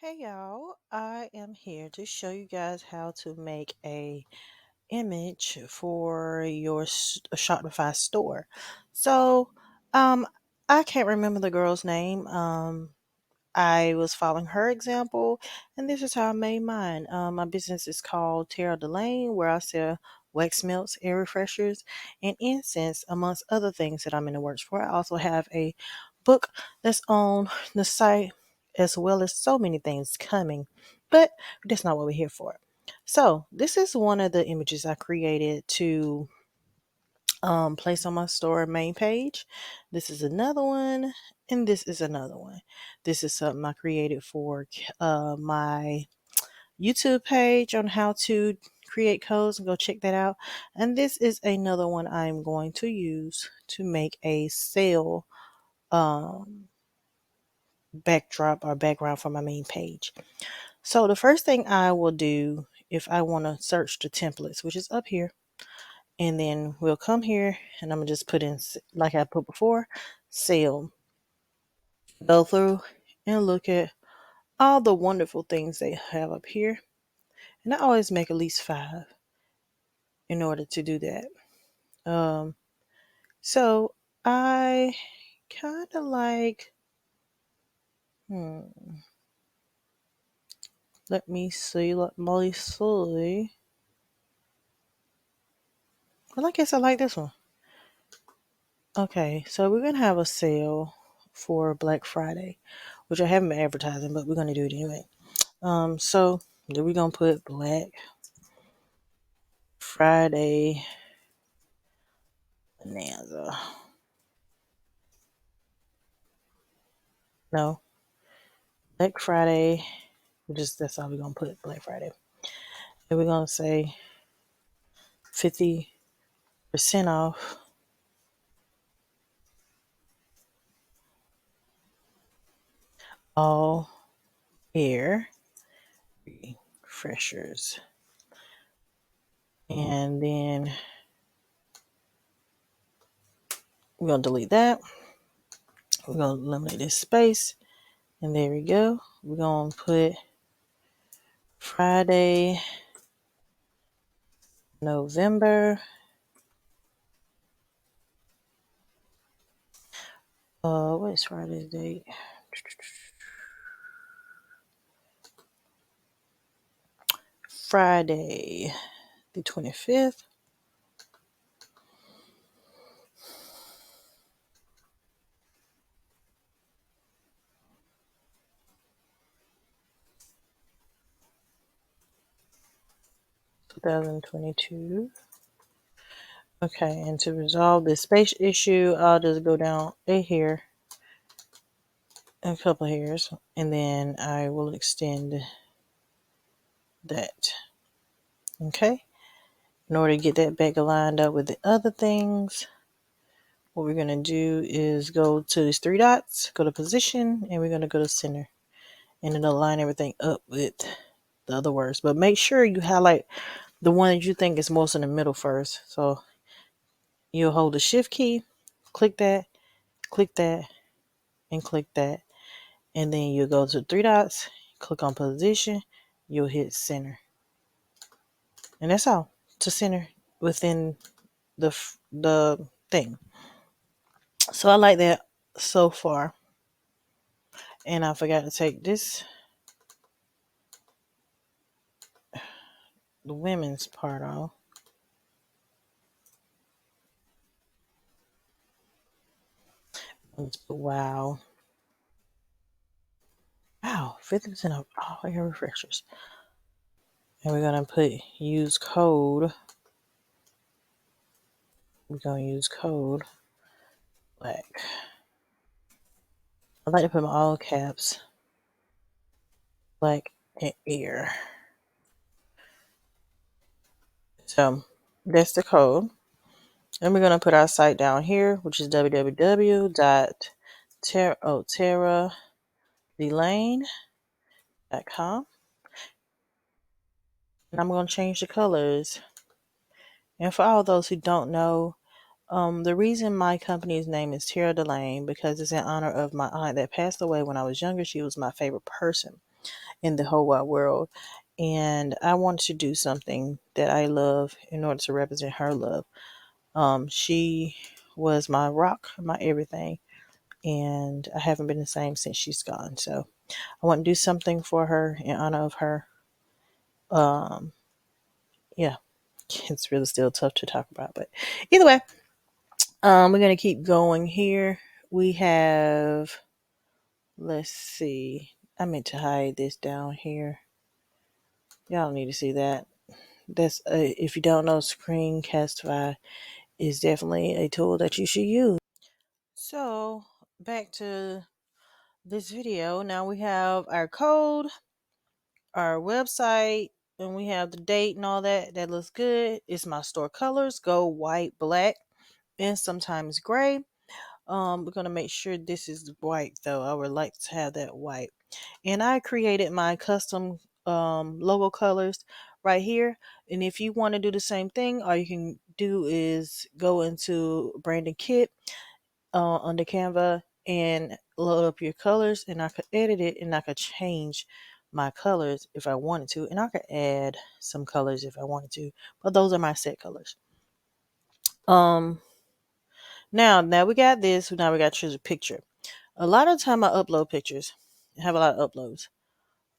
Hey y'all, I am here to show you guys how to make a image for your Shopify store. So, um I can't remember the girl's name. I was following her example, and this is how I made mine. My business is called Terra Delane, where I sell wax melts, air refreshers, and incense, amongst other things that I'm in the works for. I also have a book that's on the site, as well as so many things coming, but that's not what we're here for. So, this is one of the images I created to place on my store main page. This is another one, and this is another one. This is something I created for my YouTube page on how to create codes, and go check that out. And this is another one I'm going to use to make a sale um, backdrop or background for my main page. So the first thing I will do, if I want to search the templates, which is up here, and then we'll come here and I'm gonna just put in, like I put before, sale. Go through and look at all the wonderful things they have up here. And I always make at least 5 in order to do that. Um, so I kind of like, let me see, let Molly see. Well, I guess I like this one. Okay, so we're gonna have a sale for Black Friday, which I haven't been advertising, but we're gonna do it anyway. So then we're gonna put Black Friday Bonanza. No, Black Friday. That's all we're gonna put, Black Friday. And we're gonna say 50% off all air refreshers. And then we're gonna delete that. We're gonna eliminate this space. And there we go. We're gonna put Friday, November. What is Friday's date? Friday the 25th. (2022). Okay, and to resolve this space issue, I'll just go down a hair, a couple of hairs, and then I will extend that. Okay, in order to get that back aligned up with the other things, what we're going to do is go to these 3 dots, go to position, and we're going to go to center, and it'll line everything up with the other words. But make sure you highlight the one that you think is most in the middle first. So you'll hold the shift key, click that, and click that. And then you'll go to 3 dots, click on position, you'll hit center. And that's all, to center within the thing. So I like that so far. And I forgot to take the women's part off. Wow. Wow, 50% off all air refreshers. And we're going to put use code. We're going to use code black. I like to put my all caps, black and air. So that's the code. And we're going to put our site down here, which is www.terradelane.com. And I'm going to change the colors. And for all those who don't know, the reason my company's name is Terra Delane, because it's in honor of my aunt that passed away when I was younger. She was my favorite person. in the whole wide world. And I wanted to do something that I love in order to represent her love. She was my rock, my everything, and I haven't been the same since she's gone. So I want to do something for her in honor of her. Um, yeah, it's really still tough to talk about, but either way, we're gonna keep going here. We have, let's see, I meant to hide this down here. Y'all don't need to see that. That's if you don't know, Screencastify is definitely a tool that you should use. So back to this video. Now we have our code, our website, and we have the date and all that. That looks good. It's my store colors: gold, white, black, and sometimes gray. We're gonna make sure this is white though. I would like to have that white. And I created my custom logo colors right here. And if you want to do the same thing, all you can do is go into branding kit under Canva and load up your colors, and I could edit it and I could change my colors if I wanted to, and I could add some colors if I wanted to, but those are my set colors. um now we got this. Now we got to choose a picture. A lot of time I upload pictures. I have a lot of uploads.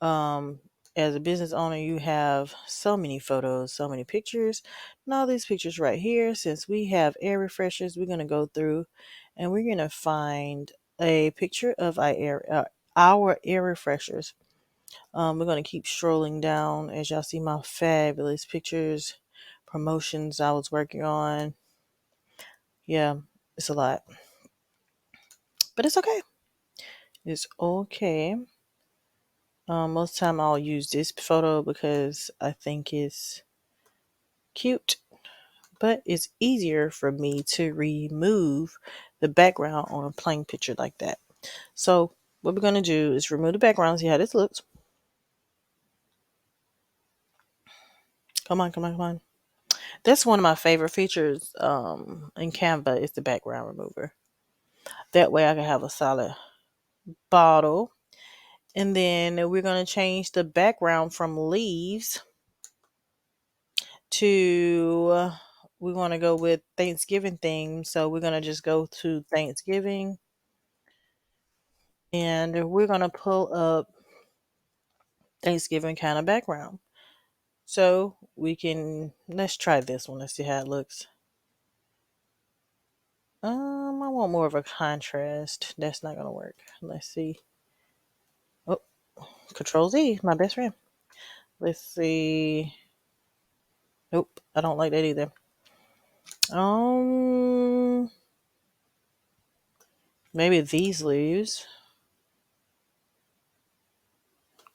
um as a business owner, you have so many photos, so many pictures, and all these pictures right here. Since we have air refreshers, we're going to go through and we're going to find a picture of our air refreshers. We're going to keep strolling down as y'all see my fabulous pictures, promotions I was working on. Yeah, it's a lot, but it's okay. It's okay. Most of the time I'll use this photo because I think it's cute, but it's easier for me to remove the background on a plain picture like that. So what we're going to do is remove the background, see how this looks. Come on, come on, come on. That's one of my favorite features in Canva is the background remover. That way I can have a solid bottle. And then we're going to change the background from leaves to we want to go with Thanksgiving theme. So we're going to just go to Thanksgiving, and we're going to pull up Thanksgiving kind of background. So let's try this one. Let's see how it looks. I want more of a contrast. That's not going to work. Let's see. Oh, Control Z, my best friend. Let's see. Nope, I don't like that either. Um, Maybe these leaves.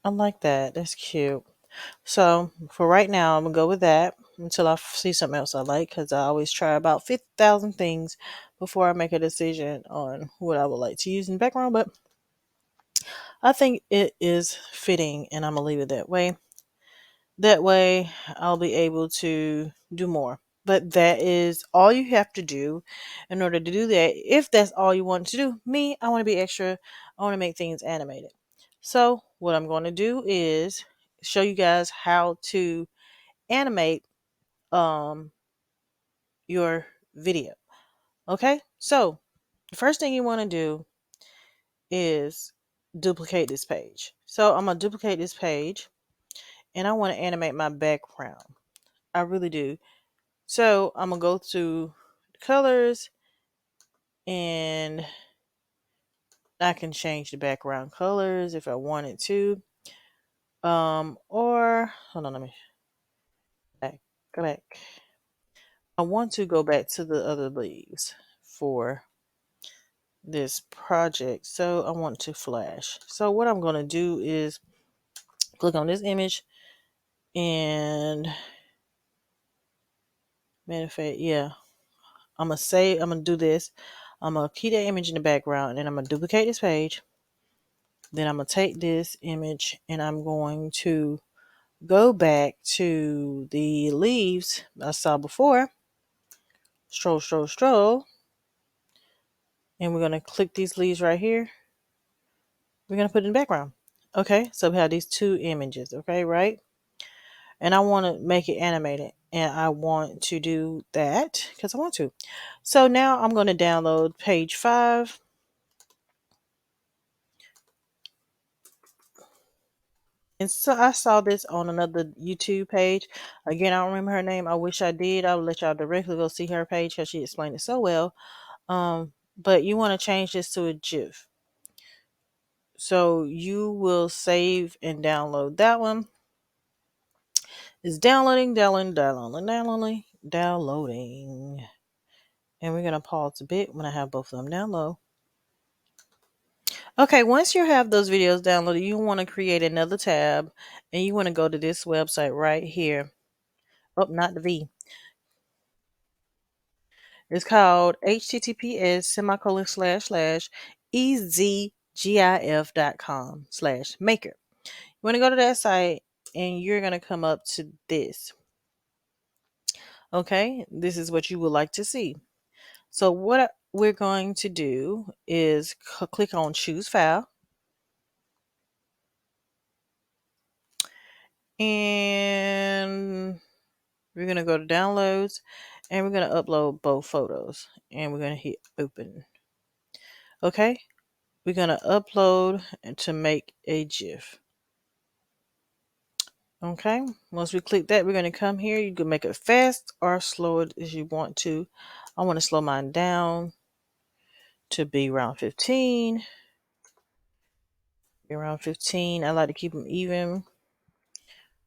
I like that. That's cute. So for right now, I'm gonna go with that until I see something else I like, because I always try about 50,000 things before I make a decision on what I would like to use in the background. But I think it is fitting, and I'm gonna leave it that way. That way, I'll be able to do more. But that is all you have to do in order to do that. If that's all you want to do, I want to be extra. I want to make things animated. So what I'm going to do is show you guys how to animate um your video. Okay? So, the first thing you want to do is duplicate this page. So, I'm going to duplicate this page, and I want to animate my background. I really do. So, I'm going to go to colors, and I can change the background colors if I wanted to. Or hold on, let me go back. I want to go back to the other leaves for this project. So I want to flash. So what I'm going to do is click on this image, and matter of fact, yeah, I'm going to do this. I'm going to keep that image in the background, and then I'm going to duplicate this page. Then I'm going to take this image, and I'm going to go back to the leaves I saw before. Stroll, stroll, stroll. And we're going to click these leaves right here. We're going to put it in the background. Okay, so we have these two images, okay, right? And I want to make it animated, and I want to do that because I want to. So now I'm going to download page 5. And so I saw this on another YouTube page. Again, I don't remember her name. I wish I did. I would let y'all directly go see her page because she explained it so well. But you want to change this to a GIF. So you will save and download that one. It's downloading. And we're going to pause a bit when I have both of them download. Okay, once you have those videos downloaded, you want to create another tab and you want to go to this website right here. Oh, not the V. It's called https semicolon slash slash ezgif.com/maker. You want to go to that site and you're going to come up to this. Okay, this is what you would like to see. So what we're going to do is click on choose file, and we're going to go to downloads, and we're going to upload both photos, and we're going to hit open. Okay, we're going to upload to make a GIF. Okay, once we click that, we're going to come here. You can make it fast or slow it as you want to. I want to slow mine down to be around 15. Around 15. I like to keep them even.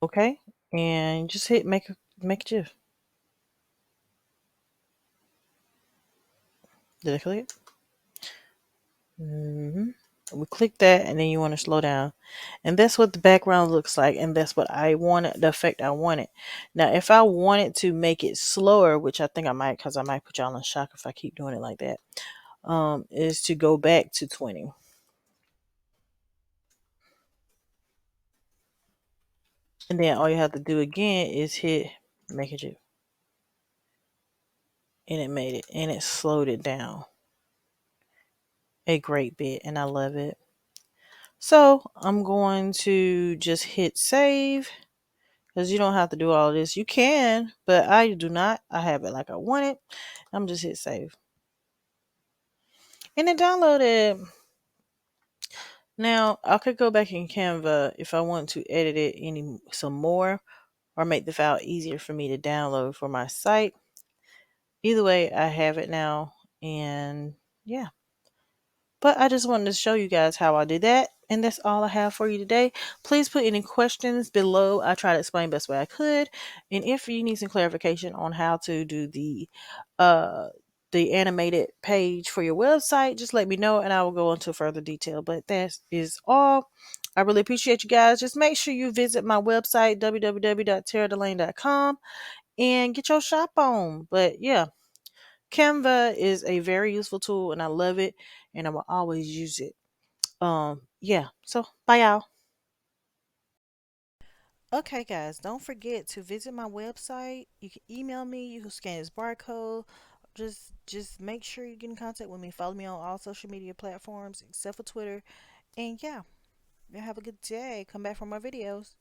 Okay, and just hit make a GIF. Did I click it? We click that, and then you want to slow down, and that's what the background looks like, and that's what I wanted, the effect I wanted. Now if I wanted to make it slower, which I think I might, because I might put y'all in shock if I keep doing it like that, is to go back to 20. And then all you have to do again is hit make a GIF, and it made it, and it slowed it down a great bit, and I love it. So I'm going to just hit save, because you don't have to do all this. You can, but I do not. I have it like I want it. I'm just hit save. And it downloaded. Now I could go back in Canva if I want to edit it some more or make the file easier for me to download for my site. Either way, I have it now, and yeah. But I just wanted to show you guys how I did that. And that's all I have for you today. Please put any questions below. I try to explain best way I could. And if you need some clarification on how to do uh the animated page for your website, just let me know and I will go into further detail. But that is all. I really appreciate you guys. Just make sure you visit my website, www.taradelane.com, and get your shop on. But yeah, Canva is a very useful tool and I love it, and I will always use it. Yeah. So bye y'all. Okay guys, don't forget to visit my website. You can email me, you can scan this barcode. Just make sure you get in contact with me. Follow me on all social media platforms except for Twitter. And yeah, have a good day. Come back for more videos.